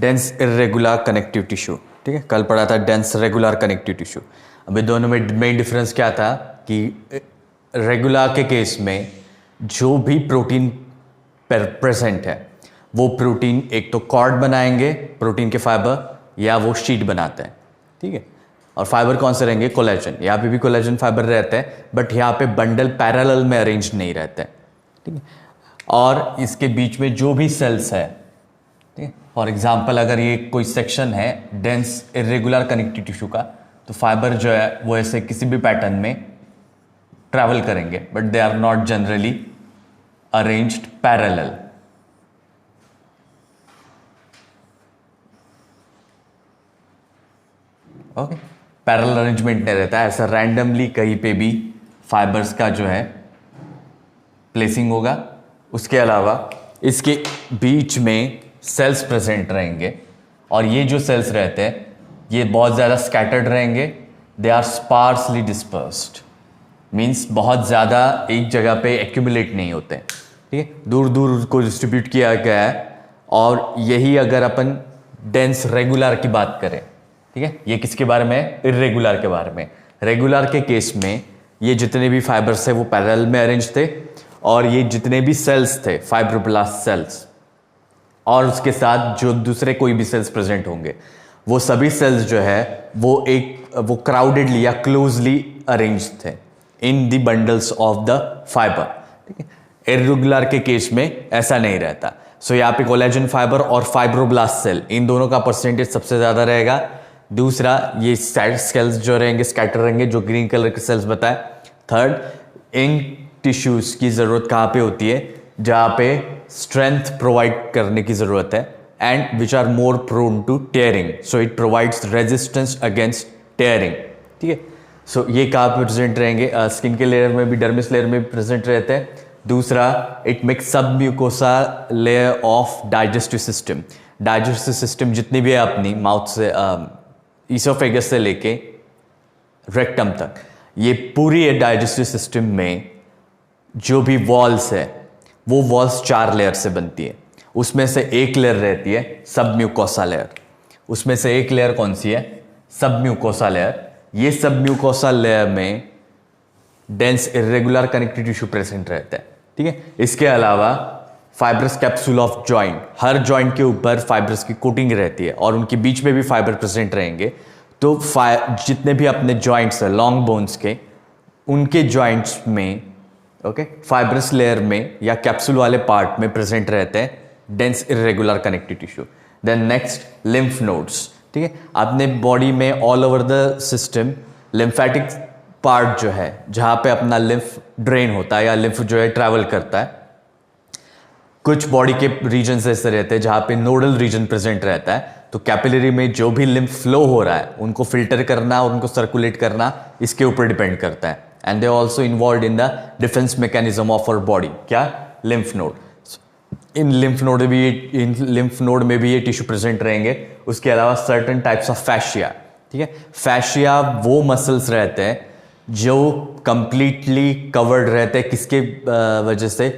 Dense irregular connective tissue, ठीक है, कल पढ़ा था डेंस रेगुलर कनेक्टिव टिश्यू। अभी दोनों में मेन डिफरेंस क्या था कि रेगुलर के केस में जो भी प्रोटीन प्रेजेंट है वो प्रोटीन एक तो कॉर्ड बनाएंगे प्रोटीन के फाइबर, या वो शीट बनाते हैं, ठीक है। और फाइबर कौन से रहेंगे? कोलेजन। यहाँ पे भी कोलेजन फाइबर रहते हैं, बट यहाँ पे बंडल पैरेलल में अरेंज नहीं रहते हैं, ठीक है। और इसके बीच में जो भी सेल्स है, ठीक है, फॉर एग्जाम्पल अगर ये कोई सेक्शन है डेंस इरेगुलर कनेक्टिव टिश्यू का, तो फाइबर जो है वो ऐसे किसी भी पैटर्न में ट्रैवल करेंगे, but they are not generally arranged parallel. Okay, parallel arrangement नहीं रहता है, ऐसा रैंडमली कहीं पे भी फाइबर्स का जो है प्लेसिंग होगा। उसके अलावा इसके बीच में सेल्स प्रेजेंट रहेंगे, और ये जो सेल्स रहते हैं ये बहुत ज़्यादा स्कैटर्ड रहेंगे, they are sparsely dispersed, means बहुत ज़्यादा एक जगह पे एक्यूमुलेट नहीं होते, ठीक है, दूर दूर को डिस्ट्रीब्यूट किया गया है। और यही अगर अपन डेंस रेगुलर की बात करें, ठीक है, ये किसके बारे में है? इरेगुलर के बारे में। रेगुलर के केस में ये जितने भी फाइबर्स थे वो पैरेलल में अरेंज थे, और ये जितने भी सेल्स थे फाइब्रोब्लास्ट सेल्स, और उसके साथ जो दूसरे कोई भी सेल्स प्रेजेंट होंगे, वो सभी सेल्स जो है वो क्राउडेडली या क्लोजली अरेंज थे in the bundles of the fibre, ठीक है। इरेगुलर के केस में ऐसा नहीं रहता। सो यहाँ पे कोलेजन फाइबर और फाइब्रोब्लास्ट सेल, इन दोनों का परसेंटेज सबसे ज्यादा रहेगा। दूसरा, ये सेल्स जो रहेंगे स्कैटर रहेंगे, जो ग्रीन कलर के सेल्स बताए। थर्ड, इन टिश्यूज की जरूरत कहाँ पे होती है? जहाँ पे स्ट्रेंथ प्रोवाइड करने की जरूरत है, and which are more prone to tearing, so it provides resistance against tearing, ठीक है। सो ये कहाँ पे प्रेजेंट रहेंगे? स्किन के लेयर में भी, डर्मिस लेयर में भी प्रेजेंट रहते हैं। दूसरा, इट मेक्स सब mucosa layer of digestive system. Digestive system जितनी भी है अपनी माउथ से, ईसोफेगस से लेके रेक्टम तक, ये पूरी डाइजेस्टिव सिस्टम में जो भी वॉल्स है वो वॉल्स 4 लेयर से बनती है। उसमें से एक लेयर रहती है सब म्यूकोसा लेयर। उसमें से एक लेयर कौन सी है? सब म्यूकोसा लेयर। ये सब म्यूकोसा लेयर में dense irregular connective tissue present रहता है, ठीक है। इसके अलावा fibrous capsule of joint, her joint के ऊपर फाइब्रस की कोटिंग रहती है, और उनके बीच में भी फाइबर प्रेजेंट रहेंगे। तो जितने भी अपने जॉइंट्स है लॉन्ग बोन्स के, उनके जॉइंट्स में, ओके, फाइब्रस लेयर में या कैप्सूल वाले पार्ट में प्रेजेंट रहते हैं dense irregular connective tissue. Then next, lymph nodes, ठीक है। अपने बॉडी में all over the system lymphatic part जो है, जहाँ पे अपना लिम्फ ड्रेन होता है या लिम्फ जो है ट्रैवल करता है। कुछ बॉडी के रीजन ऐसे रहते हैं जहाँ पे नोडल रीजन प्रेजेंट रहता है, तो कैपिलरी में जो भी लिम्फ फ्लो हो रहा है उनको फिल्टर करना और उनको सर्कुलेट करना इसके ऊपर डिपेंड करता है। And they also involve in the defence mechanism of our body. क्या? Lymph node. इन लिम्फ नोड में भी ये टिश्यू प्रेजेंट रहेंगे। उसके अलावा सर्टेन टाइप्स ऑफ फैशिया, ठीक है। फैशिया वो मसल्स रहते हैं जो कंप्लीटली कवर्ड रहते हैं, किसके वजह से?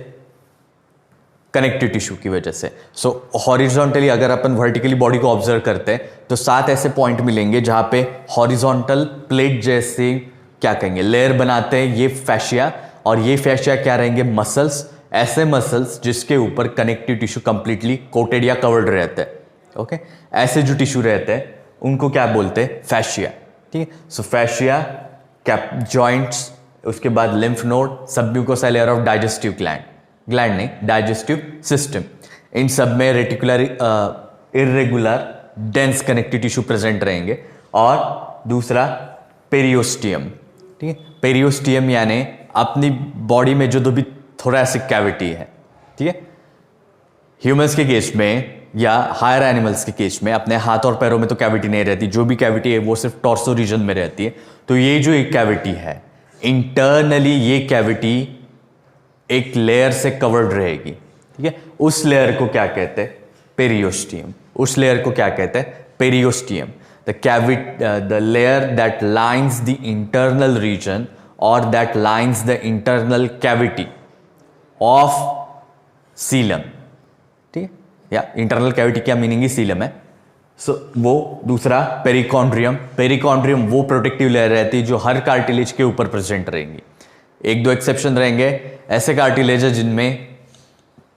कनेक्टिव टिश्यू की वजह से। सो हॉरिजॉन्टली अगर अपन वर्टिकली बॉडी को ऑब्जर्व करते हैं तो 7 ऐसे पॉइंट मिलेंगे जहां पे हॉरिजॉन्टल प्लेट जैसे, क्या कहेंगे, लेयर बनाते हैं ये फैशिया। और ये फैशिया क्या रहेंगे? मसल्स, ऐसे मसल्स जिसके ऊपर कनेक्टिव टिश्यू कंप्लीटली कोटेड या कवर्ड रहते हैं, ओके। ऐसे जो टिश्यू रहते हैं उनको क्या बोलते हैं? फैशिया, ठीक है। सो फैशिया, कैप जॉइंट्स, उसके बाद lymph node, submucosa layer of digestive gland नहीं, डाइजेस्टिव सिस्टम, इन सब में reticular irregular dense connective tissue present रहेंगे। और दूसरा, पेरियोस्टियम, ठीक है। पेरियोस्टियम यानी अपनी बॉडी में जो भी थोरैसिक कैविटी है, ठीक है। ह्यूमंस के केस में या हायर एनिमल्स के केस में अपने हाथ और पैरों में तो कैविटी नहीं रहती, जो भी कैविटी है वो सिर्फ टॉर्सो रीजन में रहती है। तो ये जो एक कैविटी है, इंटरनली ये कैविटी एक लेयर से कवर्ड रहेगी, ठीक है। उस लेयर को क्या कहते हैं? पेरियोस्टियम। उस लेयर को क्या कहते हैं? Periosteum. The layer that lines the internal region और that lines the internal cavity of coelom, ठीक है। या इंटरनल कैविटी क्या मीनिंग ही सीलम है, सो वो दूसरा पेरिकॉन्ड्रियम। पेरिकॉन्ड्रियम वो प्रोटेक्टिव लेयर रहती है जो हर कार्टिलेज के ऊपर प्रेजेंट रहेंगी। एक दो एक्सेप्शन रहेंगे, ऐसे कार्टिलेज है जिनमें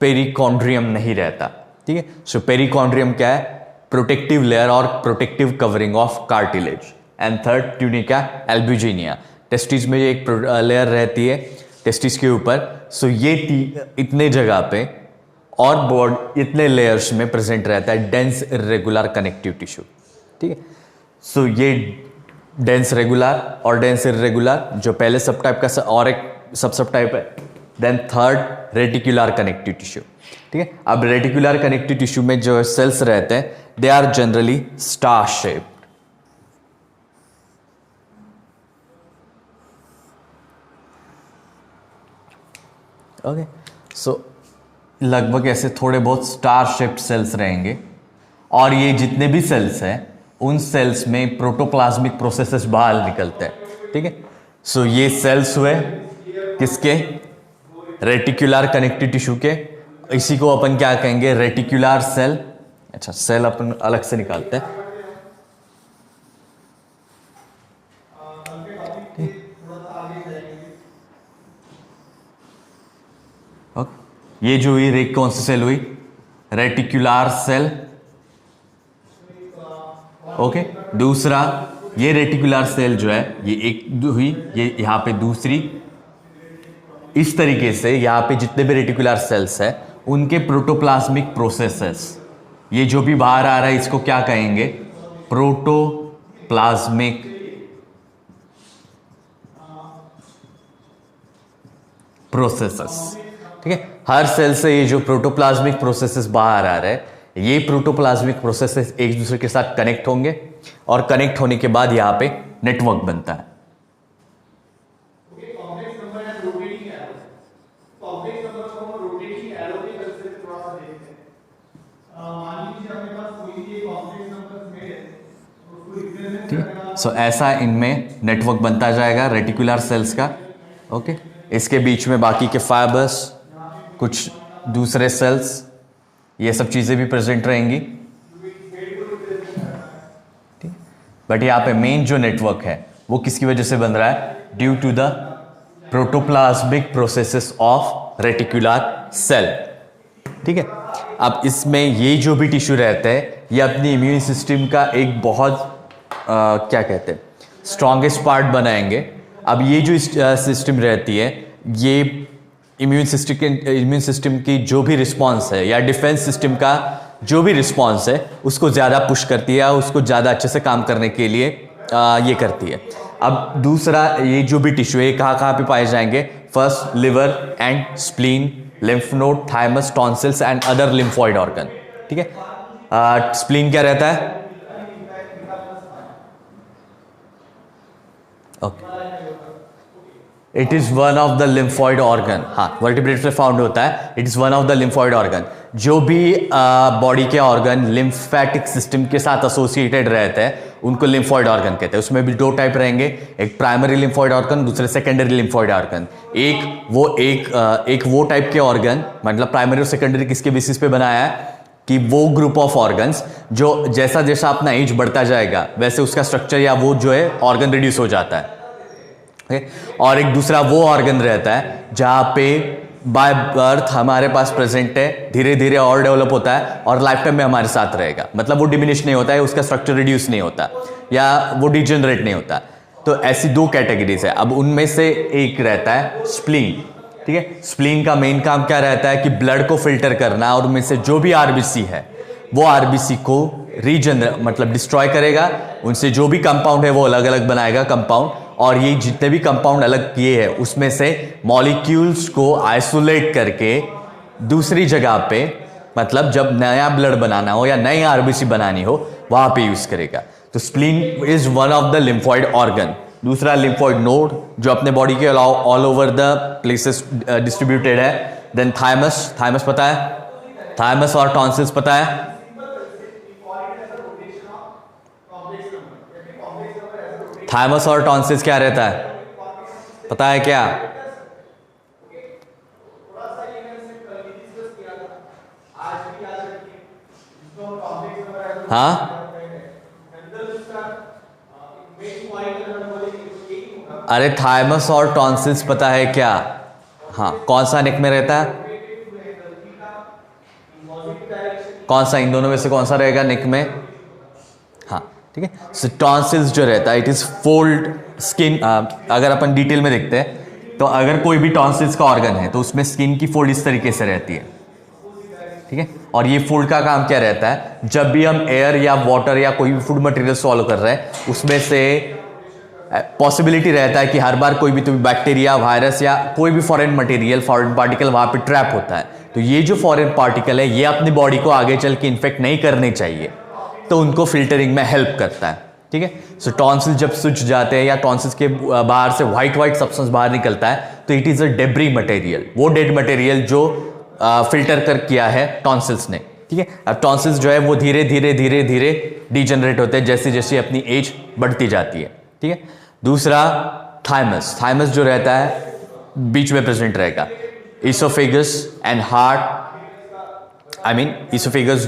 पेरिकॉन्ड्रियम नहीं रहता, ठीक है। सो पेरिकॉन्ड्रियम क्या है? प्रोटेक्टिव लेयर और protective covering of cartilage. And third tunica albuginea, testis में एक लेयर रहती है टेस्टिस के ऊपर। सो ये इतने जगह पे और बोर्ड इतने लेयर्स में प्रेजेंट रहता है डेंस इरेगुलर कनेक्टिव टिश्यू, ठीक है। सो ये डेंस रेगुलर और डेंस इरेगुलर जो पहले सब टाइप का और एक सब टाइप है। Then third reticular connective tissue, ठीक है। अब रेटिकुलर कनेक्टिव टिश्यू में जो सेल्स रहते हैं they are generally star shaped. Okay, so लगभग ऐसे थोड़े बहुत स्टार शेप्ड सेल्स रहेंगे और ये जितने भी सेल्स हैं उन सेल्स में प्रोटोप्लाज्मिक प्रोसेसेस बाहर निकलते हैं, ठीक है। सो ये सेल्स हुए किसके? रेटिकुलर कनेक्टिव टिश्यू के। इसी को अपन क्या कहेंगे? Reticular cell. अच्छा, सेल अपन अलग से निकालते हैं। ये जो हुई कौन सी सेल हुई? Reticular cell, okay. दूसरा ये रेटिकुलर सेल जो है ये एक हुई, ये यहां पे दूसरी। इस तरीके से यहां पे जितने भी रेटिकुलर सेल्स है उनके प्रोटोप्लाज्मिक प्रोसेसेस, ये जो भी बाहर आ रहा है इसको क्या कहेंगे? प्रोटोप्लाज्मिक प्रोसेसेस, ठीक है। हर सेल से ये जो प्रोटोप्लाज्मिक प्रोसेसेस बाहर आ रहे हैं, ये प्रोटोप्लाज्मिक प्रोसेसेस एक दूसरे के साथ कनेक्ट होंगे और कनेक्ट होने के बाद यहां पे नेटवर्क बनता है। सो ऐसा इनमें नेटवर्क बनता जाएगा रेटिकुलर सेल्स का, ओके। इसके बीच में बाकी के फाइबर्स, कुछ दूसरे सेल्स, ये सब चीजें भी प्रेजेंट रहेंगी, ठीक। बट यहाँ पे मेन जो नेटवर्क है वो किसकी वजह से बन रहा है? Due to the protoplasmic processes of reticular cell, ठीक है। अब इसमें ये जो भी टिश्यू रहता है ये अपनी इम्यून सिस्टम का एक बहुत क्या कहते हैं, स्ट्रॉन्गेस्ट पार्ट बनाएंगे। अब ये जो सिस्टम रहती है ये इम्यून सिस्टम की जो भी रिस्पॉन्स है या डिफेंस सिस्टम का जो भी रिस्पॉन्स है उसको ज़्यादा पुश करती है या उसको ज़्यादा अच्छे से काम करने के लिए ये करती है। अब दूसरा ये जो भी टिश्यू है कहाँ कहाँ पे पाए जाएंगे? First liver and spleen, lymph node, thymus, tonsils and other lymphoid organ, ठीक है। स्प्लीन क्या रहता है? Okay, it is one of the lymphoid organ. हाँ, वर्टिब्रेट्स में फाउंड होता है। It is one of the lymphoid organ. जो भी बॉडी के ऑर्गन लिम्फेटिक सिस्टम के साथ एसोसिएटेड रहते हैं उनको लिम्फॉइड ऑर्गन कहते हैं। उसमें भी दो टाइप रहेंगे, एक प्राइमरी लिम्फॉइड ऑर्गन, दूसरे सेकेंडरी लिम्फॉइड ऑर्गन। एक वो टाइप के ऑर्गन, मतलब प्राइमरी और सेकेंडरी किसके बेसिस पे बनाया है कि वो ग्रुप ऑफ ऑर्गन्स जो जैसा जैसा अपना एज बढ़ता जाएगा वैसे उसका स्ट्रक्चर या वो जो है ऑर्गन रिड्यूस हो जाता है, okay? और एक दूसरा वो ऑर्गन रहता है जहां पे बाय बर्थ हमारे पास प्रेजेंट है, धीरे धीरे और डेवलप होता है और लाइफ टाइम में हमारे साथ रहेगा, मतलब वो डिमिनिश नहीं होता है, उसका स्ट्रक्चर रिड्यूस नहीं होता या वो डिजेनरेट नहीं होता। तो ऐसी दो कैटेगरीज है। अब उनमें से एक रहता है स्प्लीन, ठीक है। स्प्लीन का मेन काम क्या रहता है कि ब्लड को फिल्टर करना और उनमें से जो भी आरबीसी है वो आरबीसी को रीजनरेट मतलब डिस्ट्रॉय करेगा, उनसे जो भी कंपाउंड है वो अलग अलग बनाएगा कंपाउंड, और ये जितने भी कंपाउंड अलग किए हैं उसमें से मॉलिक्यूल्स को आइसोलेट करके दूसरी जगह पे, मतलब जब नया ब्लड बनाना हो या नई आरबीसी बनानी हो वहां पे यूज करेगा। तो spleen is one of the lymphoid organ. दूसरा लिम्फॉइड नोड जो अपने बॉडी के all over the places distributed है। देन थाइमस, थाइमस पता है, थाइमस और टॉन्सिल्स पता है। थाइमस और टॉन्सिल्स क्या रहता है पता है क्या? हाँ, अरे थाइमस और टॉन्सिल्स पता है क्या? हाँ, कौन सा नेक में रहता है? कौन सा, इन दोनों में से कौन सा रहेगा नेक में? हाँ, ठीक है। सो टॉन्सिल्स जो रहता है इट इज फोल्ड स्किन। अगर अपन डिटेल में देखते हैं तो अगर कोई भी टॉन्सिल्स का ऑर्गन है तो उसमें स्किन की फोल्ड इस तरीके से रहती है, ठीक है। और ये फोल्ड का काम क्या रहता है? जब भी हम एयर या वाटर या कोई भी फूड मटेरियल सॉल्व कर रहे हैं उसमें से पॉसिबिलिटी रहता है कि हर बार कोई भी बैक्टीरिया, वायरस या कोई भी फॉरेन मटेरियल, फॉरेन पार्टिकल वहां पे ट्रैप होता है। तो ये जो फॉरेन पार्टिकल है ये अपनी बॉडी को आगे चल के इन्फेक्ट नहीं करने चाहिए, तो उनको फिल्टरिंग में हेल्प करता है, ठीक है। सो टॉन्सिल जब सूज जाते हैं या टॉन्सिल्स के बाहर से व्हाइट सब्सटेंस बाहर निकलता है तो it is a debris material, वो डेड मटेरियल जो फिल्टर कर किया है टॉन्सिल्स ने, ठीक है। अब टॉन्सिल्स जो है वो धीरे धीरे धीरे धीरे डिजेनरेट होते हैं जैसे जैसे अपनी एज बढ़ती जाती है, ठीक है। दूसरा थाइमस, थाइमस जो रहता है बीच में प्रेजेंट रहेगा। Oesophagus and heart, I mean oesophagus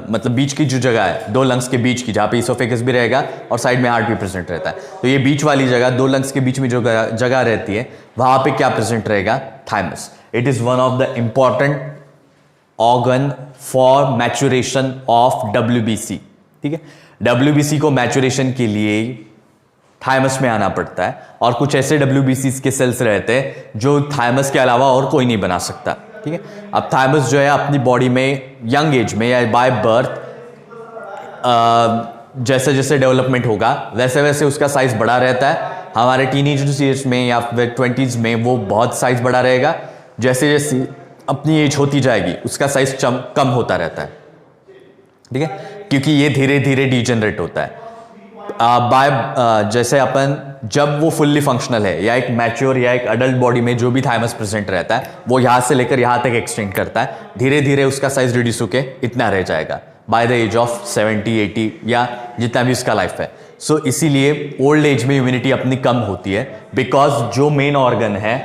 मतलब बीच की जो जगह है दो लंग्स के बीच की, जहाँ पे इसोफेगस भी रहेगा और साइड में हार्ट भी प्रेजेंट रहता है। तो ये बीच वाली जगह, दो लंग्स के बीच में जो जगह रहती है वहाँ पे क्या प्रेजेंट रहेगा? Thymus. It is one of the important organ for maturation of WBC, ठीक है। WBC को मैचुरेशन के लिए थाइमस में आना पड़ता है और कुछ ऐसे WBCs के सेल्स रहते हैं जो थाइमस के अलावा और कोई नहीं बना सकता, ठीक है। अब थाइमस जो है अपनी बॉडी में यंग एज में या बाय बर्थ जैसे जैसे डेवलपमेंट होगा वैसे वैसे उसका साइज बड़ा रहता है। हमारे टीनेज एज में या फिर 20s में वो बहुत साइज बड़ा रहेगा, जैसे जैसे अपनी एज होती जाएगी उसका साइज कम होता रहता है, ठीक है, क्योंकि ये धीरे धीरे डिजेनरेट होता है। जैसे अपन जब वो फुल्ली फंक्शनल है या एक मैच्योर या एक अडल्ट बॉडी में जो भी थाइमस प्रेजेंट रहता है वो यहाँ से लेकर यहाँ तक एक्सटेंड करता है, धीरे धीरे उसका साइज रिड्यूस होके इतना रह जाएगा बाय द एज ऑफ 70-80 या जितना भी उसका लाइफ है। सो इसीलिए ओल्ड एज में इम्यूनिटी अपनी कम होती है, बिकॉज जो मेन ऑर्गन है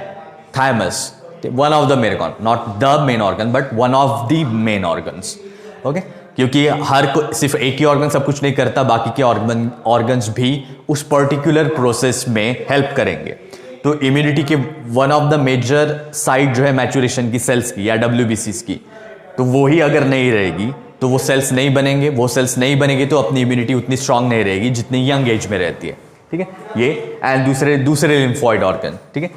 thymus, one of the main organ, not the main organ but one of the main organs, okay. क्योंकि हर को सिर्फ एक ही ऑर्गन सब कुछ नहीं करता, बाकी के ऑर्गन्स भी उस पर्टिकुलर प्रोसेस में हेल्प करेंगे। तो इम्यूनिटी के one of the major site जो है मैचुरेशन की सेल्स की या WBCs की, तो वो ही अगर नहीं रहेगी तो वो सेल्स नहीं बनेंगे, वो सेल्स नहीं बनेंगे तो अपनी इम्यूनिटी उतनी स्ट्रांग नहीं रहेगी जितनी यंग एज में रहती है, ठीक है। ये एंड दूसरे लिम्फॉइड ऑर्गन, ठीक है,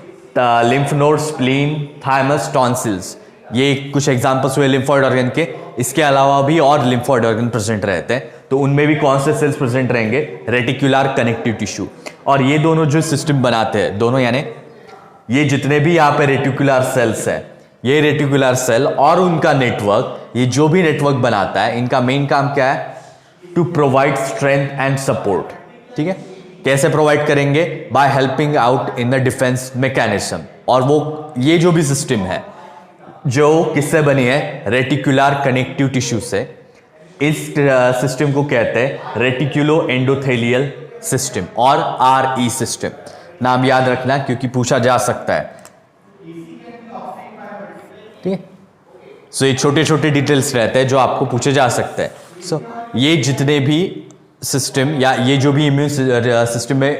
lymph node, spleen, thymus, tonsils, ये कुछ एग्जांपल्स हुए लिम्फॉइड ऑर्गन के। इसके अलावा भी और लिम्फॉइड ऑर्गन प्रेजेंट रहते हैं, तो उनमें भी कौन से सेल्स प्रेजेंट रहेंगे? Reticular connective tissue. और ये दोनों जो सिस्टम बनाते हैं, दोनों यानी ये जितने भी यहाँ पे रेटिकुलर सेल्स है, ये रेटिकुलर सेल और उनका नेटवर्क, ये जो भी नेटवर्क बनाता है, इनका मेन काम क्या है? To provide strength and support, ठीक है। कैसे प्रोवाइड करेंगे? By helping out in the defence mechanism. और वो ये जो भी सिस्टम है जो किससे बनी है? रेटिकुलर कनेक्टिव टिश्यू से। इस सिस्टम को कहते हैं रेटिकुलो एंडोथेलियल सिस्टम और RE सिस्टम। नाम याद रखना क्योंकि पूछा जा सकता है, ठीक है। सो ये छोटे छोटे डिटेल्स रहते हैं जो आपको पूछे जा सकते हैं। सो ये जितने भी सिस्टम या ये जो भी इम्यून सिस्टम में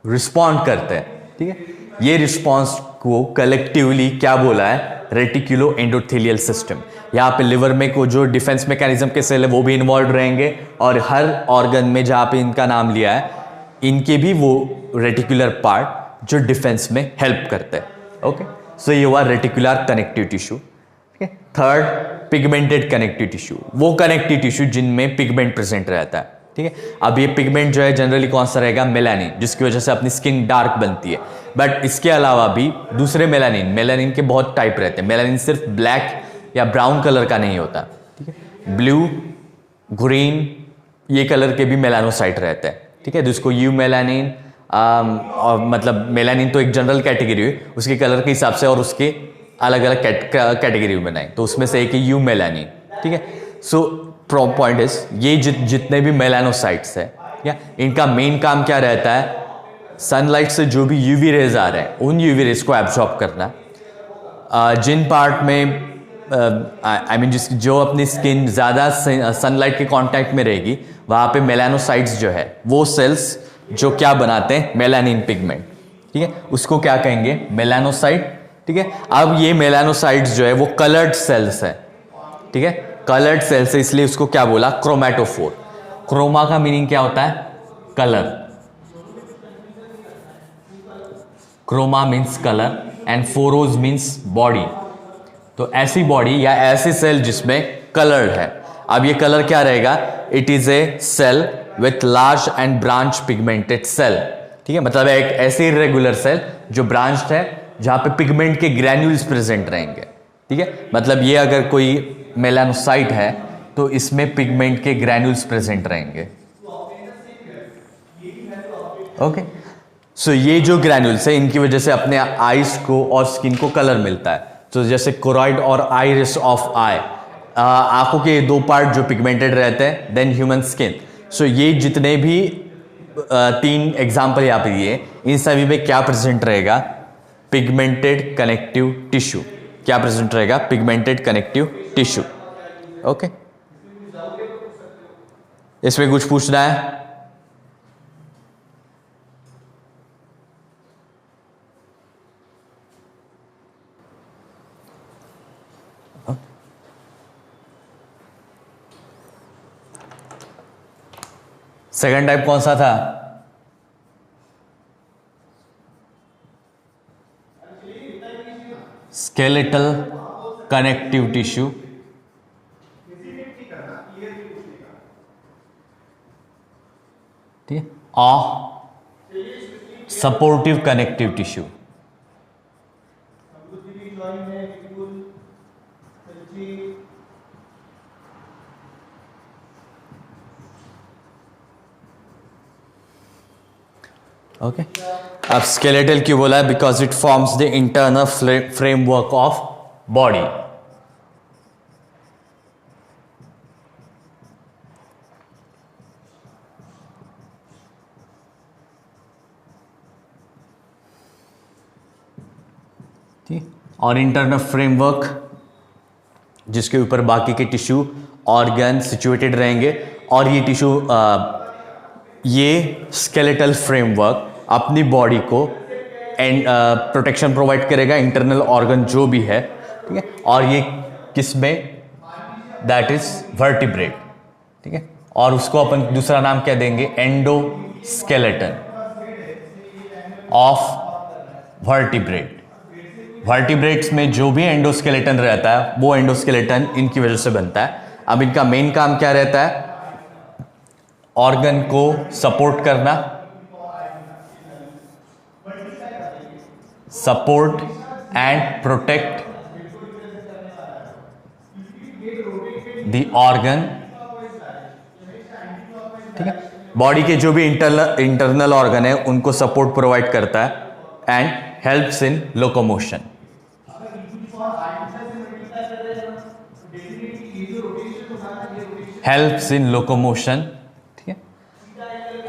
रिस्पॉन्ड करते हैं, ठीक है, ये रिस्पॉन्स को कलेक्टिवली क्या बोला है? Reticulo endothelial system. यहाँ पे लिवर में को जो डिफेंस मैकेनिज्म के सेल है वो भी इन्वॉल्व रहेंगे और हर ऑर्गन में जहाँ पे इनका नाम लिया है इनके भी वो रेटिकुलर पार्ट जो डिफेंस में हेल्प करते हैं, ओके। सो ये हुआ रेटिकुलर कनेक्टिव टिश्यू, ठीक है। थर्ड, पिगमेंटेड कनेक्टिव टिश्यू, वो कनेक्टिव टिश्यू जिनमें पिगमेंट प्रेजेंट रहता है, ठीक है। अब ये पिगमेंट जो है जनरली कौन सा रहेगा? मेलानिन, जिसकी वजह से अपनी स्किन डार्क बनती है। बट इसके अलावा भी दूसरे मेलानिन के बहुत टाइप रहते हैं। मेलानिन सिर्फ ब्लैक या ब्राउन कलर का नहीं होता, ठीक है, ब्लू, ग्रीन, ये कलर के भी मेलानोसाइट रहते हैं, ठीक है। जिसको यू मेलानिन और मतलब मेलानिन तो एक जनरल कैटेगरी है, उसके कलर के हिसाब से और उसके अलग अलग कैटेगरी में बनाए, तो उसमें से एक है यू मेलानिन, ठीक है। सो पॉइंट इज ये जितने भी मेलानोसाइट्स है या इनका मेन काम क्या रहता है? सनलाइट से जो भी यूवी रेज आ रहे हैं उन यूवी रेज को एब्जॉर्ब करना। जिन पार्ट में आई मीन जो अपनी स्किन ज़्यादा सनलाइट के कांटेक्ट में रहेगी वहाँ पे मेलानोसाइट्स जो है वो सेल्स जो क्या बनाते हैं? मेलानिन पिगमेंट, ठीक है, उसको क्या कहेंगे, मेलानोसाइट। ठीक है, अब ये मेलानोसाइट्स जो है वो कलर्ड सेल्स है। ठीक है, कलर्ड सेल्स है, इसलिए उसको क्या बोला, क्रोमैटोफोर। क्रोमा का मीनिंग क्या होता है, colour, chroma means colour and phoros means body. तो ऐसी बॉडी या ऐसी सेल जिसमें कलर्ड है। अब ये कलर क्या रहेगा, it is a cell with large and branch pigmented cell. ठीक है, मतलब एक ऐसी इरेगुलर सेल जो ब्रांच्ड है, जहां पे पिगमेंट के ग्रैन्यूल्स प्रेजेंट रहेंगे। ठीक है, मतलब ये अगर कोई मेलानोसाइट है तो इसमें पिगमेंट के ग्रैन्यूल्स प्रेजेंट रहेंगे। ओके, सो ये जो ग्रैन्यूल्स है इनकी वजह से अपने आईज को और स्किन को कलर मिलता है। तो जैसे कोरॉइड और आइरिस ऑफ आई, आंखों के दो पार्ट जो पिगमेंटेड रहते हैं, देन ह्यूमन स्किन। सो ये जितने भी तीन एग्जाम्पल यहाँ पे दिए, इन सभी में क्या प्रेजेंट रहेगा, पिगमेंटेड कनेक्टिव टिश्यू। क्या प्रेजेंट रहेगा, पिगमेंटेड कनेक्टिव टिश्यू। ओके, इसमें कुछ पूछना है? सेकंड टाइप कौन सा था? Skeletal connective tissue. ठीक है, और सपोर्टिव कनेक्टिव टिश्यू। ओके, अब स्केलेटल क्यों बोला है, because it forms the internal framework of body. ठीक, और इंटरनल फ्रेमवर्क जिसके ऊपर बाकी के टिश्यू ऑर्गन सिचुएटेड रहेंगे। और ये टिश्यू ये स्केलेटल फ्रेमवर्क अपनी बॉडी को प्रोटेक्शन प्रोवाइड करेगा, इंटरनल ऑर्गन जो भी है। ठीक है, और ये किस में, दैट इज वर्टिब्रेट। ठीक है, और उसको अपन दूसरा नाम क्या देंगे, एंडोस्केलेटन ऑफ वर्टिब्रेट। वर्टिब्रेट्स में जो भी एंडोस्केलेटन रहता है वो एंडोस्केलेटन इनकी वजह से बनता है। अब इनका मेन काम क्या रहता है, ऑर्गन को सपोर्ट करना, support and protect the organ. ठीक है, बॉडी के जो भी इंटरनल ऑर्गन है उनको सपोर्ट प्रोवाइड करता है and helps in locomotion. Helps in locomotion, ठीक है,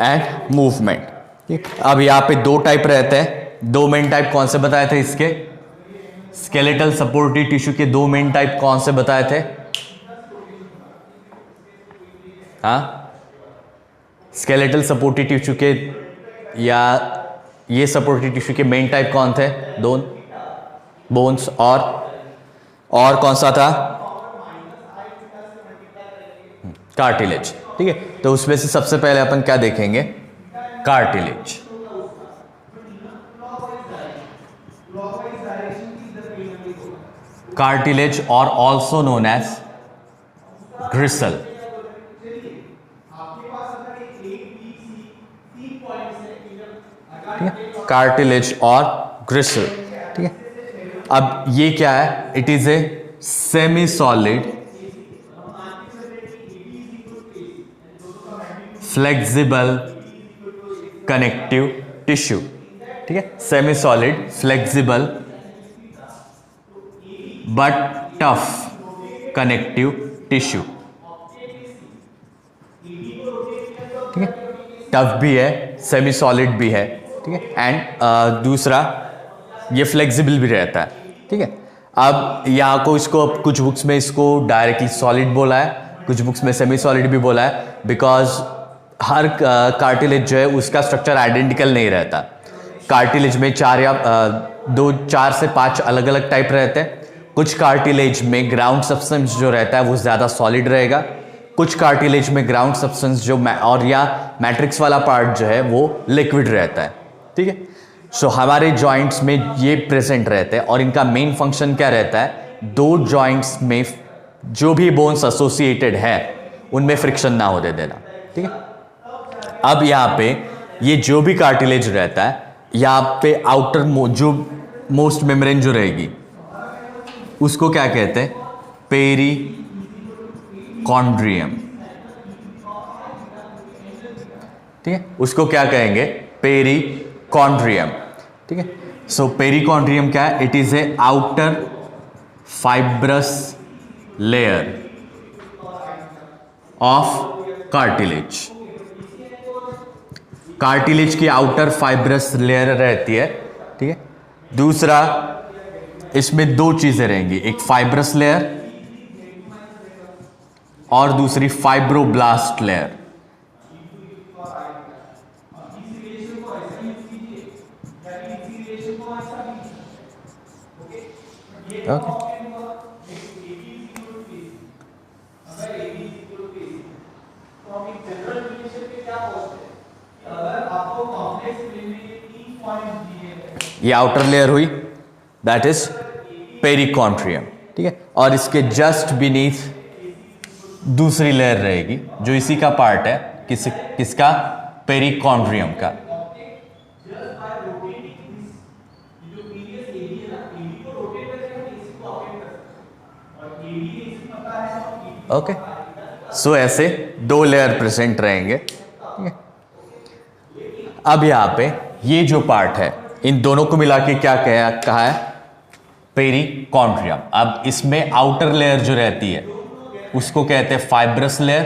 एंड मूवमेंट। ठीक, अब यहां पे दो टाइप रहते हैं। दो मेन टाइप कौन से बताए थे इसके, स्केलेटल सपोर्टिव टिश्यू के दो मेन टाइप कौन से बताए थे? हाँ, स्केलेटल सपोर्टिव टिश्यू के या ये सपोर्टिव टिश्यू के मेन टाइप कौन थे? दोन, बोन्स और कौन सा था, कार्टिलेज। ठीक है, तो उसमें से सबसे पहले अपन क्या देखेंगे, कार्टिलेज। कार्टिलेज और ऑल्सो नोन एज ग्रिसल। ठीक है, कार्टिलेज और ग्रिसल। ठीक है, अब ये क्या है, it is a semi solid flexible connective tissue. ठीक है, semi solid flexible but tough connective tissue. ठीक है, टफ भी है, सेमी सॉलिड भी है। ठीक है, एंड दूसरा ये फ्लेक्सिबल भी रहता है। ठीक है, अब यहाँ को इसको कुछ बुक्स में इसको डायरेक्टली सॉलिड बोला है, कुछ बुक्स में सेमी सॉलिड भी बोला है, बिकॉज हर कार्टिलेज जो है उसका स्ट्रक्चर आइडेंटिकल नहीं रहता। कार्टिलेज में 4 से 5 अलग अलग टाइप रहते हैं। कुछ कार्टिलेज में ग्राउंड सब्सटेंस जो रहता है वो ज़्यादा सॉलिड रहेगा, कुछ कार्टिलेज में ग्राउंड सब्सटेंस जो और या मैट्रिक्स वाला पार्ट जो है वो लिक्विड रहता है। ठीक है, सो हमारे जॉइंट्स में ये प्रेजेंट रहते हैं और इनका मेन फंक्शन क्या रहता है, दो जॉइंट्स में जो भी बोन्स एसोसिएटेड है उनमें फ्रिक्शन ना होने देना। ठीक है, अब यहाँ पे ये जो भी कार्टिलेज रहता है, यहाँ पे आउटर जो मोस्ट मेम्ब्रेन जो रहेगी उसको क्या कहते हैं, पेरिकॉन्ड्रियम। ठीक है, उसको क्या कहेंगे, पेरिकॉन्ड्रियम। ठीक है, सो पेरिकॉन्ड्रियम क्या है, it is A outer fibrous layer of cartilage. Cartilage की आउटर फाइब्रस लेयर रहती है। ठीक है, दूसरा इसमें दो चीजें रहेंगी, एक फाइब्रस लेयर और दूसरी फाइब्रोब्लास्ट लेयर। ओके, ये आउटर लेयर हुई, दैट इज पेरिकॉन्ड्रियम। ठीक है, और इसके जस्ट बीनीथ दूसरी लेयर रहेगी जो इसी का पार्ट है, किसका, पेरिकॉन्ड्रियम का। ओके, सो ऐसे दो लेयर प्रेजेंट रहेंगे। ठीक है, अब यहां पे ये जो पार्ट है इन दोनों को मिला के क्या कहा है, पेरिकॉन्ड्रियम। अब इसमें आउटर लेयर जो रहती है उसको कहते हैं फाइब्रस लेयर,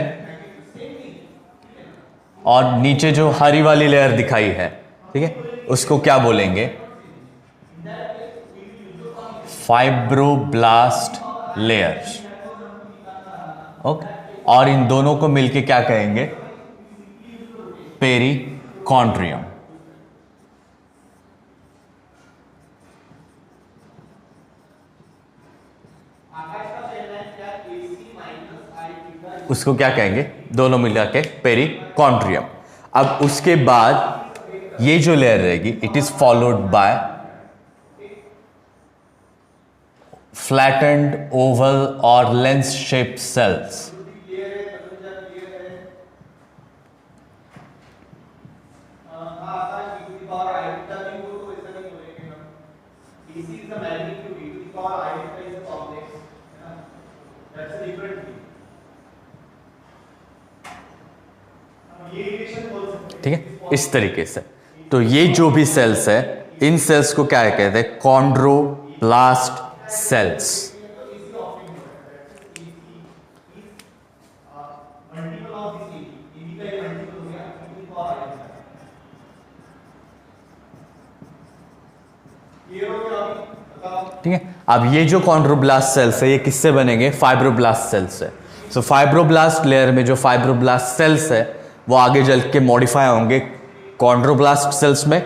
और नीचे जो हरी वाली लेयर दिखाई है, ठीक है, उसको क्या बोलेंगे, फाइब्रोब्लास्ट लेयर। ओके, और इन दोनों को मिलके क्या कहेंगे, पेरिकॉन्ड्रियम। उसको क्या कहेंगे, दोनों मिला के पेरिकॉन्ड्रियम। अब उसके बाद ये जो लेयर रहेगी, it is followed by flattened Oval और लेंस शेप्ड सेल्स। ठीक है, इस तरीके से। तो ये जो भी सेल्स है, इन सेल्स को क्या कहते हैं, कॉन्ड्रोब्लास्ट सेल्स। ठीक है, अब ये जो कॉन्ड्रोब्लास्ट सेल्स है ये किससे बनेंगे, फाइब्रोब्लास्ट सेल्स से। सो फाइब्रोब्लास्ट लेयर में जो फाइब्रोब्लास्ट सेल्स है वो आगे चल के मॉडिफाई होंगे कॉन्ड्रोब्लास्ट सेल्स में,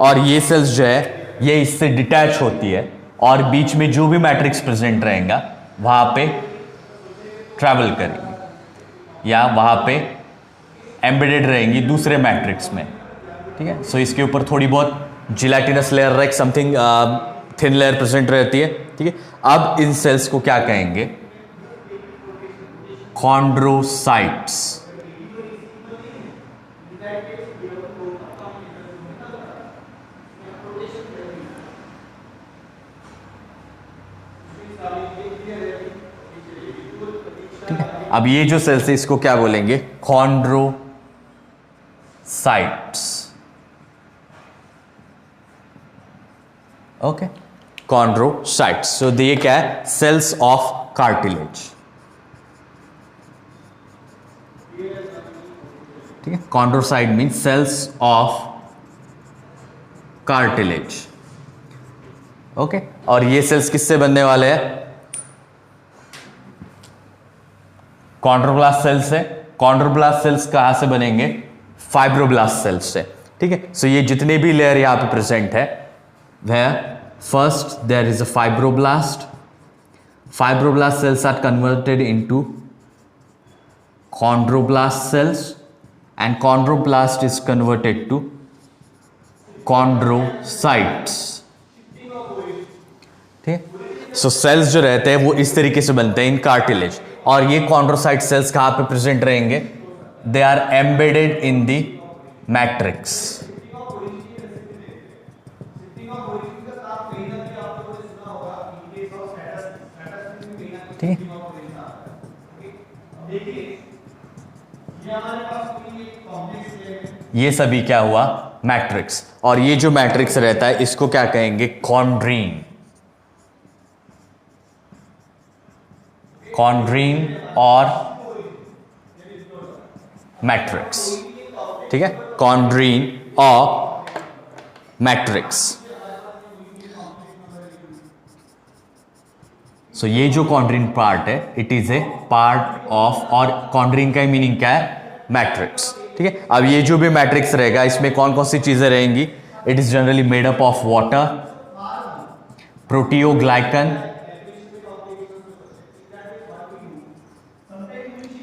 और ये सेल्स जो है ये इससे डिटैच होती है और बीच में जो भी मैट्रिक्स प्रेजेंट रहेगा वहां पे ट्रैवल करेंगी या वहां पे एम्बेडेड रहेंगी दूसरे मैट्रिक्स में। ठीक है, सो इसके ऊपर थोड़ी बहुत gelatinous layer like something thin layer present रहती है। ठीक है, अब इन सेल्स को क्या कहेंगे, कॉन्ड्रोसाइट्स। अब ये जो सेल्स है इसको क्या बोलेंगे, कॉन्ड्रोसाइट्स। Okay, chondrocytes. सो ये क्या है, सेल्स ऑफ कार्टिलेज। ठीक है, chondrocyte means cells of cartilage. Okay, और ये सेल्स किससे बनने वाले हैं, कॉन्ड्रोब्लास्ट सेल्स से। कॉन्ड्रोब्लास्ट सेल्स कहां से बनेंगे, फाइब्रोब्लास्ट सेल्स से। ठीक है। सो ये जितने भी लेयर यहां पे प्रेजेंट है वह first there is a fibroblast. Fibroblast cells are converted into chondroblast cells and chondroblast is converted to chondrocytes. ठीक है. सो सेल्स जो रहते हैं वो इस तरीके से बनते हैं इन कार्टिलेज, और ये chondrocyte सेल्स कहां पे प्रेजेंट रहेंगे? They are embedded in the matrix. ठीक है. ये सभी क्या हुआ? मैट्रिक्स. और ये जो मैट्रिक्स रहता है इसको क्या कहेंगे? कॉन्ड्रीन. कॉन्ड्रीन और मैट्रिक्स. ठीक है. कॉन्ड्रीन और मैट्रिक्स. सो ये जो कॉन्ड्रीन पार्ट है it is A part of, और कॉन्ड्रीन का मीनिंग क्या है? मैट्रिक्स. ठीक है. अब ये जो भी मैट्रिक्स रहेगा इसमें कौन कौन सी चीजें रहेंगी? It is generally made up of water, proteoglycan.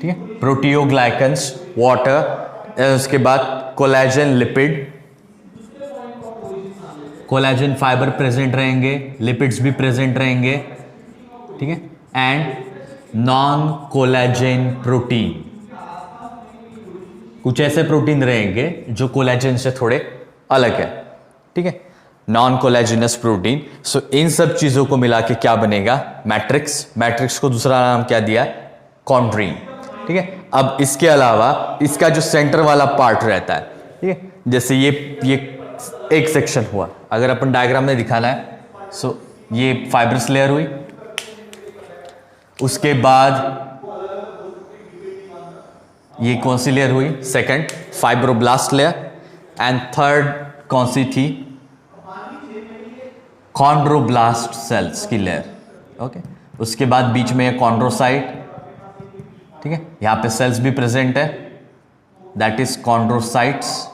ठीक है. प्रोटियोग्लाइकन्स, वाटर, उसके बाद collagen, lipid. Collagen fibre present रहेंगे, लिपिड्स भी प्रेजेंट रहेंगे. ठीक है. And non collagen protein. कुछ ऐसे प्रोटीन रहेंगे जो कोलेजन से थोड़े अलग है. ठीक है. Non कोलेजिनस protein. सो इन सब चीजों को मिला के क्या बनेगा? मैट्रिक्स. मैट्रिक्स को दूसरा नाम क्या दिया? कॉन्ड्रीन. ठीक है. अब इसके अलावा इसका जो सेंटर वाला पार्ट रहता है, ठीक है, जैसे ये एक सेक्शन हुआ, अगर अपन डायग्राम में दिखाना है. सो ये फाइब्रस लेयर हुई, उसके बाद ये कौन सी लेयर हुई? Second fibroblast layer. And third कौन सी थी? कॉन्ड्रोब्लास्ट सेल्स की लेयर. ओके. उसके बाद बीच में कॉन्ड्रोसाइट. ठीक है. यहां पे सेल्स भी प्रेजेंट है, दैट इज कॉन्ड्रोसाइट्स.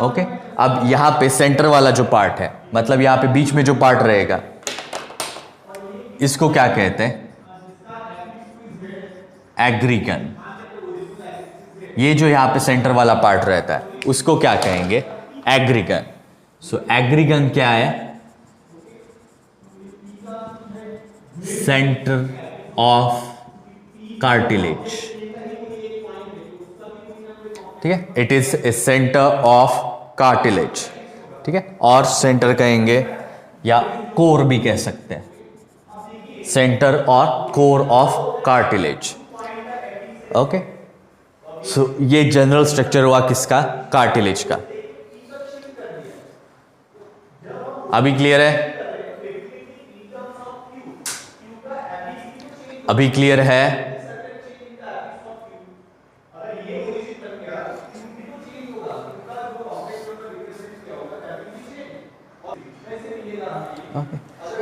ओके. अब यहां पे सेंटर वाला जो पार्ट है, मतलब यहां पे बीच में जो पार्ट रहेगा, इसको क्या कहते हैं? एग्रीगन. ये जो यहां पे सेंटर वाला पार्ट रहता है उसको क्या कहेंगे? एग्रीगन. सो एग्रीगन क्या है? Centre of cartilage. ठीक है. It is A centre of cartilage. ठीक है. और सेंटर कहेंगे या कोर भी कह सकते हैं. सेंटर और core of cartilage. Okay. So ये जनरल स्ट्रक्चर हुआ किसका? कार्टिलेज का. अभी क्लियर है? अभी क्लियर है?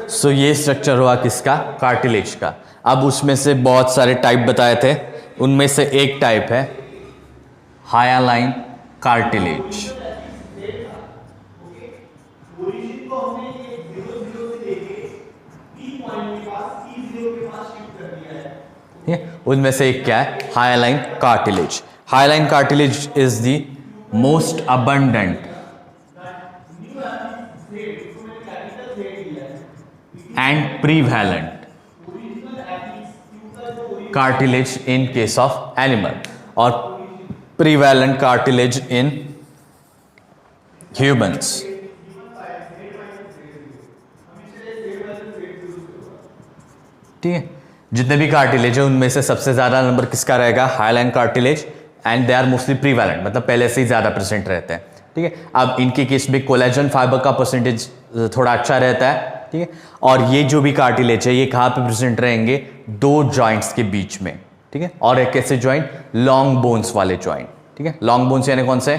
सो ये स्ट्रक्चर हुआ किसका? कार्टिलेज का. अब उसमें से बहुत सारे टाइप बताए थे, उनमें से एक टाइप है हायालाइन कार्टिलेज. उनमें से एक क्या है? Hyaline cartilage. Hyaline cartilage is the most abundant and prevalent cartilage in case of animal or prevalent cartilage in humans. ठीक है. जितने भी कार्टिलेज है उनमें से सबसे ज्यादा नंबर किसका रहेगा? Hyaline cartilage. And they are mostly prevalent, मतलब पहले से ही ज्यादा प्रेजेंट रहते हैं. ठीक है. अब इनके केस में कोलेजन फाइबर का परसेंटेज थोड़ा अच्छा रहता है. ठीक है. और ये जो भी कार्टिलेज है ये कहां पे प्रेजेंट रहेंगे? दो जॉइंट्स के बीच में. ठीक है. और एक कैसे जॉइंट? लॉन्ग बोन्स वाले जॉइंट. ठीक है. लॉन्ग बोन्स यानी कौन से?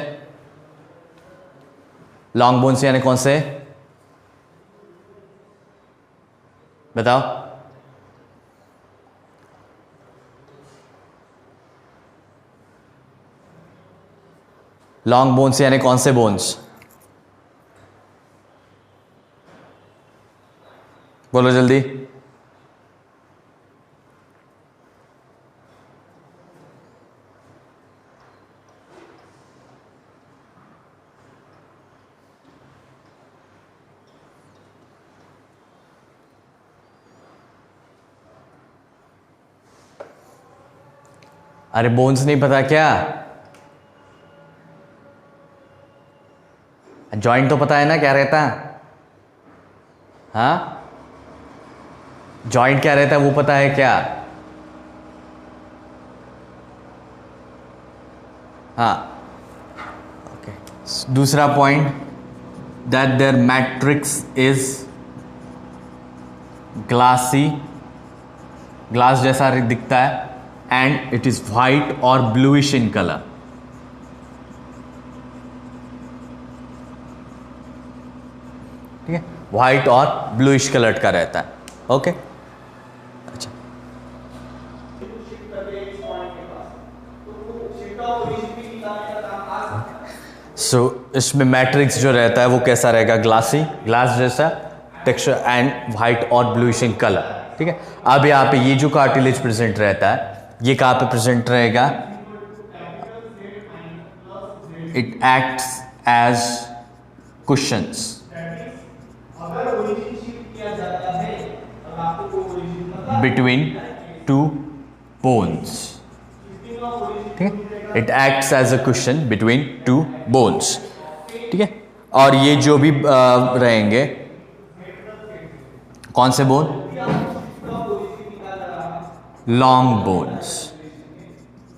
लॉन्ग बोन्स यानी कौन से? बताओ. लॉन्ग बोन्स यानी कौन से बोन्स? बोलो जल्दी। अरे बोन्स नहीं पता क्या? जॉइंट तो पता है ना क्या रहता है? हाँ, जॉइंट क्या रहता है वो पता है क्या? हाँ, ओके। दूसरा point, that there matrix is glassy, glass जैसा दिखता है, एंड इट इज व्हाइट और ब्लूइश इन कलर। ठीक है, व्हाइट और ब्लूइश कलर का रहता है। ओके, अच्छा। सो इसमें मैट्रिक्स जो रहता है वो कैसा रहेगा? ग्लासी, ग्लास जैसा टेक्सचर एंड व्हाइट और ब्लूइश इन कलर। ठीक है, अब यहाँ पे ये जो कार्टिलेज प्रेजेंट रहता है ये कहाँ पे प्रेजेंट रहेगा? It acts as cushions. Between two bones. ठीक है, it acts as a cushion between two bones. ठीक है, और ये जो भी रहेंगे कौन से बोन? Long bones.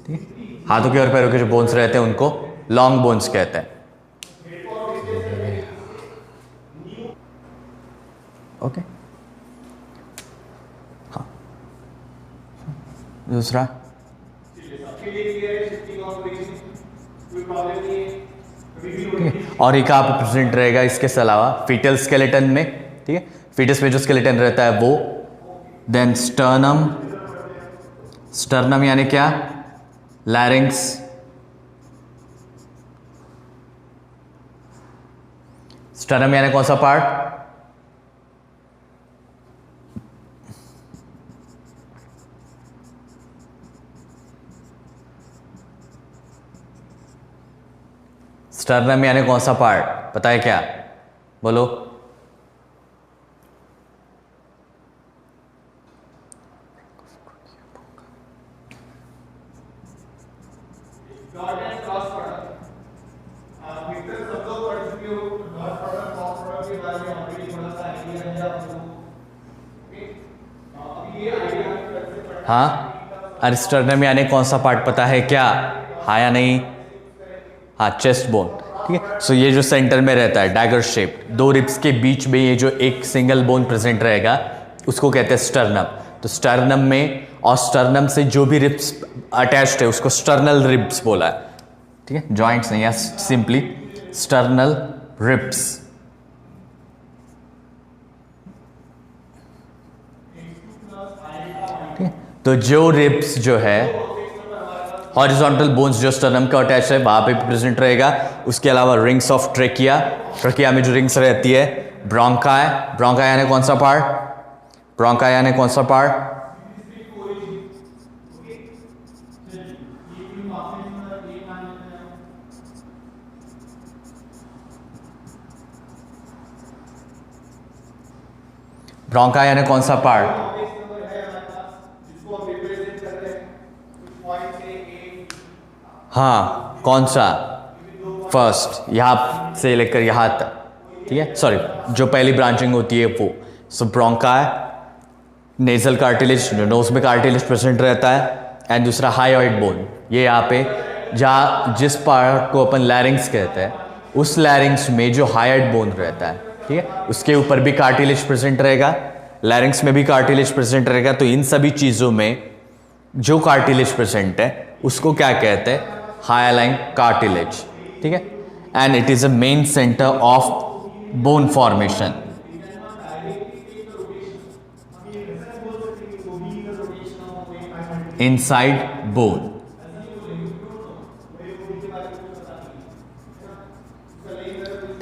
ठीक है, हाथों के और पैरों के जो बोन्स रहते हैं उनको लॉन्ग बोन्स कहते हैं। ओके, हाँ। दूसरा, और एक आप प्रेजेंट रहेगा इसके अलावा फीटल स्केलेटन में। ठीक है, फीटस में जो स्केलेटन रहता है वो, देन स्टर्नम, स्टर्नम यानी क्या? लैरिंक्स, स्टर्नम यानी कौन सा पार्ट? स्टर्नम यानी कौन सा पार्ट पता है क्या? बोलो। हाँ, अरे स्टर्नम यानी कौन सा पार्ट पता है क्या? हाँ या नहीं? हाँ, चेस्ट बोन। ठीक है, सो ये जो सेंटर में रहता है डैगर शेप, दो रिब्स के बीच में ये जो एक सिंगल बोन प्रेजेंट रहेगा उसको कहते हैं स्टर्नम। तो स्टर्नम में, और स्टर्नम से जो भी रिब्स अटैच्ड है उसको स्टर्नल रिब्स बोला है। ठीक है, जॉइंट्स नहीं, या सिंपली स्टर्नल रिब्स। ठीक है, तो जो रिब्स जो है हॉरिजॉन्टल बोन्स जो स्टर्नम का अटैच है वहां पे प्रेजेंट रहेगा। उसके अलावा रिंग्स ऑफ ट्रेकिया, ट्रेकिया में जो रिंग्स रहती है, ब्रोंकाई, ब्रोंकाई यानी कौन सा पार्ट? ब्रोंकाई यानी कौन सा पार्ट? ब्रोंकाई यानी कौन सा पार्ट? हाँ, कौन सा? फर्स्ट, यहां से लेकर यहां तक। ठीक है, सॉरी, जो पहली ब्रांचिंग होती है वो। सो ब्रोंकाई, नेजल कार्टिलेज, जो नोज में कार्टिलेज प्रेजेंट रहता है, एंड दूसरा हायोइड बोन, ये यहाँ पे जहाँ जिस पार्ट को अपन लैरिंग्स कहते हैं उस लैरिंग्स में जो हायोइड बोन रहता है, ठीक है, उसके ऊपर भी कार्टिलेज प्रेजेंट रहेगा, लैरिंग्स में भी कार्टिलेज प्रेजेंट रहेगा। तो इन सभी चीज़ों में जो कार्टिलेज प्रेजेंट है उसको क्या कहते हैं? हायालाइन कार्टिलेज। ठीक है, and it is a main centre of bone formation. Inside bone.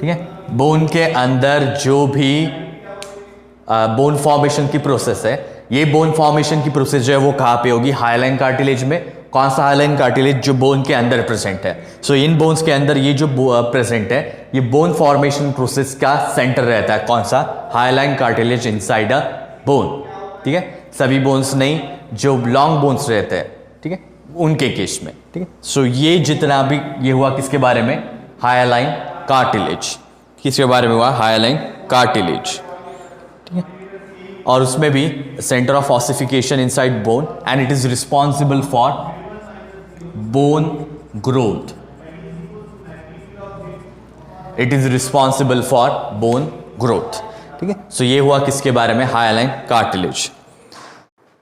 ठीक है। बोन के अंदर जो भी बोन फॉर्मेशन की प्रोसेस है, ये बोन फॉर्मेशन की प्रोसेस जो है वो कहाँ पे होगी? हाइलाइन कार्टिलेज में। कौन सा हाइलाइन कार्टिलेज? जो बोन के अंदर प्रेजेंट है। सो इन बोन्स के अंदर ये जो प्रेजेंट है, ये बोन फॉर्मेशन प्रोसेस का सेंटर रहता है। कौन सा? Hyaline cartilage inside a bone. ठीक है, सभी बोन्स नहीं, जो लॉन्ग बोन्स रहते हैं, ठीक है, उनके केस में। ठीक है, सो ये जितना भी ये हुआ किसके बारे में? Hyaline cartilage. किसके बारे में हुआ? Hyaline cartilage. और उसमें भी centre of ossification inside bone and it is responsible for bone growth. It is responsible for bone growth. ठीक है, सो ये हुआ किसके बारे में? Hyaline cartilage.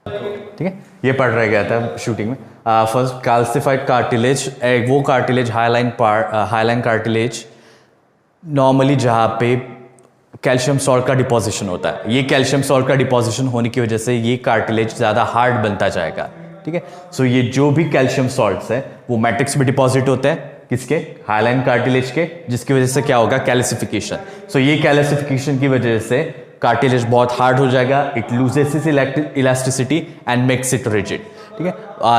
ठीक है, ये पढ़ रह गया था शूटिंग में। फर्स्ट कैल्सिफाइड कार्टिलेज, वो कार्टिलेज हाइलाइन कार्टिलेज नॉर्मली जहाँ पे कैल्शियम सॉल्ट का डिपोजिशन होता है। ये कैल्शियम सॉल्ट का डिपोजिशन होने की वजह से ये कार्टिलेज ज़्यादा हार्ड बनता जाएगा। ठीक है, सो ये जो भी कैल्शियम सॉल्ट्स है वो मैट्रिक्स में डिपॉजिट होते हैं। किसके? हाइलाइन कार्टिलेज के, जिसकी वजह से क्या होगा? कैल्सिफिकेशन। सो ये कैल्सिफिकेशन की वजह से कार्टिलेज बहुत हार्ड हो जाएगा। It loses it's elasticity and makes it rigid. ठीक है,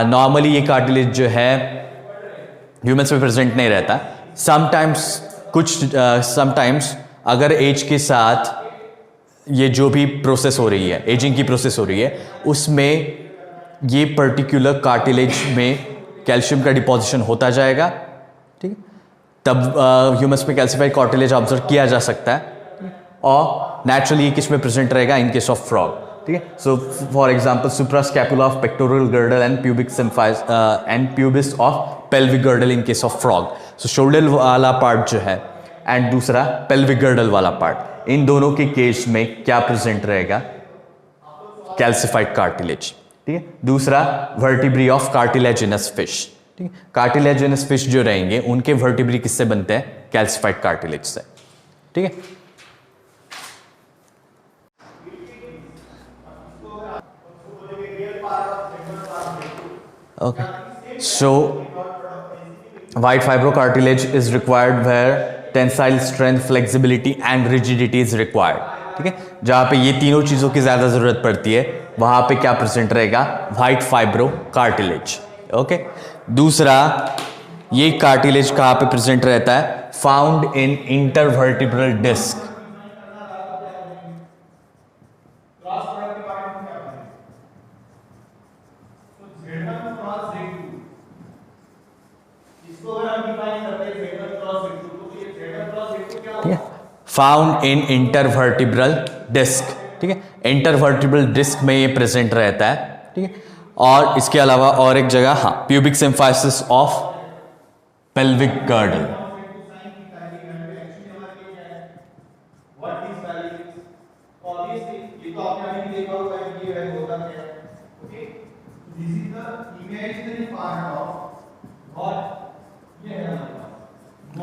नॉर्मली ये कार्टिलेज जो है ह्यूमन्स में प्रेजेंट नहीं रहता। समटाइम्स अगर एज के साथ ये जो भी प्रोसेस हो रही है, एजिंग की प्रोसेस हो रही है, उसमें ये पर्टिकुलर कार्टिलेज में कैल्शियम का डिपोजिशन होता जाएगा। ठीक है, तब ह्यूमन्स में कैल्सिफाइड कार्टिलेज ऑब्जर्व किया जा सकता है। और नेचुरली ये किस में प्रेजेंट रहेगा? In case of frog. ठीक है, so for example suprascapula of pectoral girdle and pubic symphysis and pubis of pelvic girdle in case of frog. So shoulder वाला पार्ट जो है एंड दूसरा पेल्विक गर्डल वाला पार्ट, इन दोनों के केस में क्या प्रेजेंट रहेगा? Calcified cartilage. ठीक है, दूसरा वर्टिब्री ऑफ कार्टिलेजिनस फिश। ठीक है, कार्टिलेजिनस फिश जो रहेंगे उनके वर्टिब्री किससे बनते हैं? कैल्सिफाइड कार्टिलेज से। ठीक है, okay, so white fibrocartilage is required where tensile strength, flexibility and rigidity is required. ठीक है, जहां पे ये तीनों चीजों की ज्यादा जरूरत पड़ती है वहां पे क्या प्रेजेंट रहेगा? White fibrocartilage. ओके, दूसरा ये कार्टिलेज कहां पे प्रेजेंट रहता है? Found in intervertebral disc. Found in intervertebral disc. ठीक है, इंटरवर्टिब्रल डिस्क में ये प्रेजेंट रहता है। ठीक है, और इसके अलावा और एक जगह, हाँ, pubic symphysis of pelvic girdle.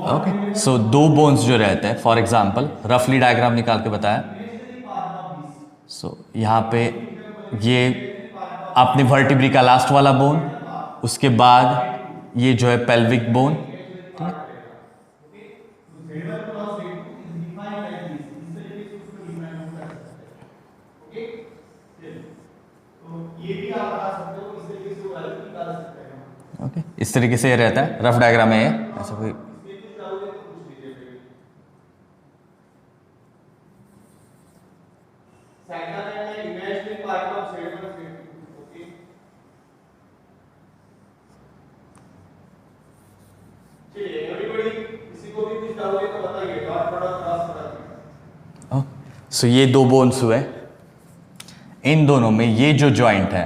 Okay, so दो बोन्स जो रहते हैं, फॉर एग्जांपल रफली डायग्राम निकाल के बताया। सो यहाँ पे ये अपने वर्टिब्री का लास्ट वाला बोन, उसके बाद ये जो है पेल्विक बोन। ओके, इस तरीके से ये रहता है, रफ डायग्राम है ये, ऐसा कोई। सो ये दो बोन्स हुए, इन दोनों में ये जो जॉइंट है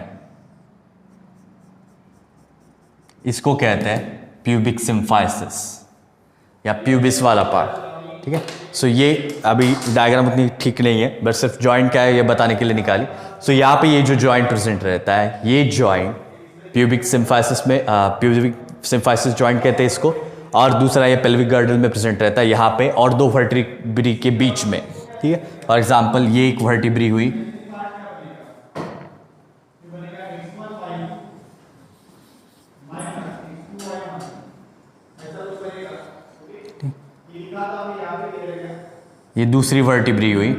इसको कहते हैं प्यूबिक सिम्फाइसिस या प्यूबिस वाला पार्ट। ठीक है, सो ये अभी डायग्राम उतनी ठीक नहीं है, बस सिर्फ जॉइंट क्या है ये बताने के लिए निकाली। सो यहाँ पे ये जो जॉइंट प्रेजेंट रहता है, ये जॉइंट प्यूबिक सिम्फाइसिस में, प्यूबिक सिम्फाइसिस जॉइंट कहते हैं इसको। और दूसरा ये पेल्विक गर्डल में प्रेजेंट रहता है यहाँ पे और दो वर्टिब्री के बीच में। ठीक है, फॉर एग्जाम्पल ये एक वर्टिब्री हुई, ये दूसरी वर्टिब्री हुई,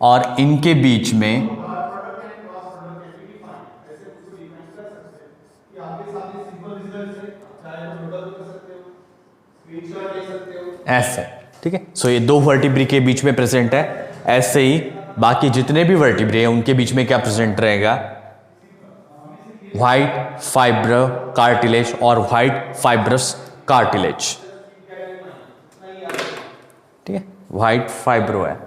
और इनके बीच में ऐसे, ठीक है। सो ये दो वर्टिब्री के बीच में प्रेजेंट है। ऐसे ही बाकी जितने भी वर्टिब्रे हैं उनके बीच में क्या प्रेजेंट रहेगा, व्हाइट फाइब्र कार्टिलेज और व्हाइट फाइब्रस कार्टिलेज, ठीक है। व्हाइट फाइब्रो है।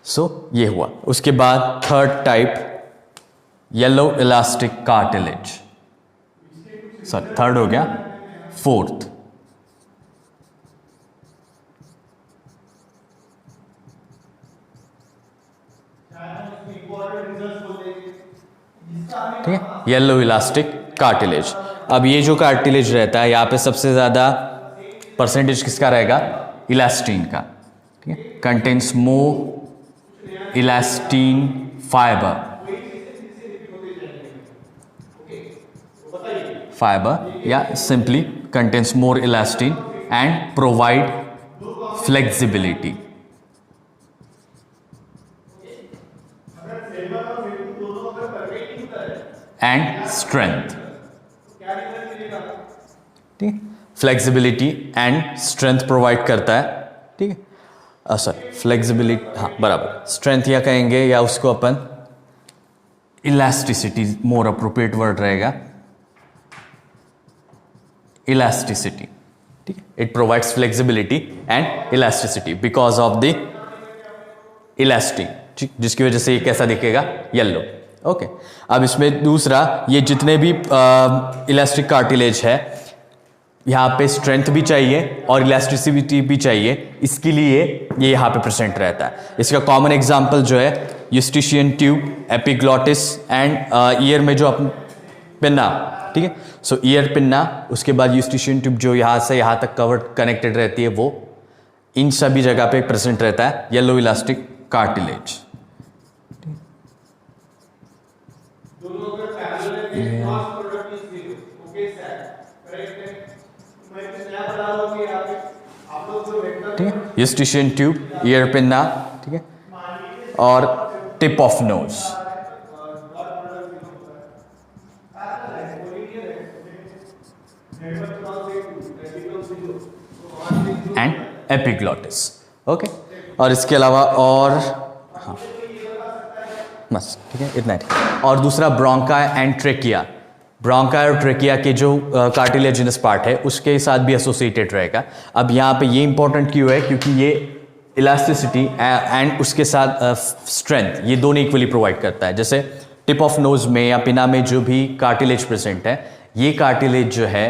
सो ये हुआ। उसके बाद third type yellow elastic cartilage, sorry third हो गया, फोर्थ ठीक है, येलो इलास्टिक कार्टिलेज। अब ये जो कार्टिलेज रहता है यहाँ पे सबसे ज्यादा परसेंटेज किसका रहेगा, इलास्टीन का, ठीक है। कंटेन्स मोर इलास्टीन फाइबर या simply contains more elastin and provide flexibility. And strength, ठीक है, फ्लेक्सिबिलिटी एंड स्ट्रेंथ प्रोवाइड करता है, ठीक है। सर फ्लेक्सिबिलिटी, हाँ बराबर, स्ट्रेंथ या कहेंगे या उसको अपन इलास्टिसिटी, मोर अप्रोप्रिएट वर्ड रहेगा, इलास्टिसिटी, ठीक है। It provides flexibility and elasticity because of the elastin, जिसकी वजह से ये कैसा दिखेगा, येलो, ओके। अब इसमें दूसरा, ये जितने भी इलास्टिक कार्टिलेज है यहाँ पे स्ट्रेंथ भी चाहिए और इलास्टिसिटी भी चाहिए, इसके लिए ये यहाँ पे प्रेजेंट रहता है। इसका कॉमन एग्जांपल जो है Eustachian tube, epiglottis and year में जो अपन पिन्ना, ठीक है। सो ईयर पिन्ना, उसके बाद यूस्टिशियन ट्यूब जो यहाँ से यहाँ तक कवर्ड कनेक्टेड रहती है, वो इन सभी जगह पे प्रेजेंट रहता है येलो इलास्टिक कार्टिलेज। ठीक है, यूस्टिशियन ट्यूब, ईयर पिन्ना, ठीक है, और tip of nose and epiglottis, okay. और इसके अलावा और हाँ बस, ठीक है, इतना ही। और दूसरा ब्रोंका एंड ट्रेकिया, ब्रोंका और ट्रेकिया के जो कार्टिलेजिनस पार्ट है उसके साथ भी एसोसिएटेड रहेगा। अब यहाँ पे ये इंपॉर्टेंट क्यों है, क्योंकि ये इलास्टिसिटी एंड उसके साथ स्ट्रेंथ, ये दोनों इक्वली प्रोवाइड करता है। जैसे टिप ऑफ नोज में या पिना में जो भी कार्टिलेज प्रेजेंट है, ये कार्टिलेज जो है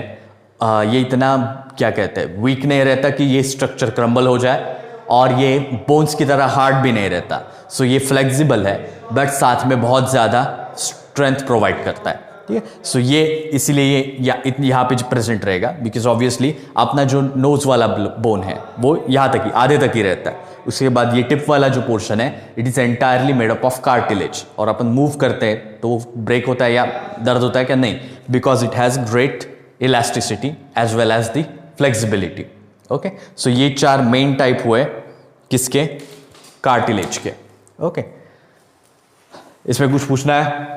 ये इतना क्या कहते हैं, वीक नहीं रहता कि ये स्ट्रक्चर क्रम्बल हो जाए, और ये बोन्स की तरह हार्ड भी नहीं रहता। सो ये फ्लेक्सिबल है बट साथ में बहुत ज़्यादा स्ट्रेंथ प्रोवाइड करता है, ठीक है। सो ये इसीलिए ये यहाँ पे प्रेजेंट रहेगा, बिकॉज ऑब्वियसली अपना जो नोज वाला बोन है वो यहाँ तक ही, आधे तक ही रहता है। उसके बाद ये टिप वाला जो पोर्शन है, it is entirely made up of cartilage, और अपन मूव करते हैं तो वो ब्रेक होता है या दर्द होता है क्या, नहीं, because it has great elasticity as well as the flexibility, okay. So ये चार मेन टाइप हुए किसके, कार्टिलेज के, ओके। इसमें कुछ पूछना है?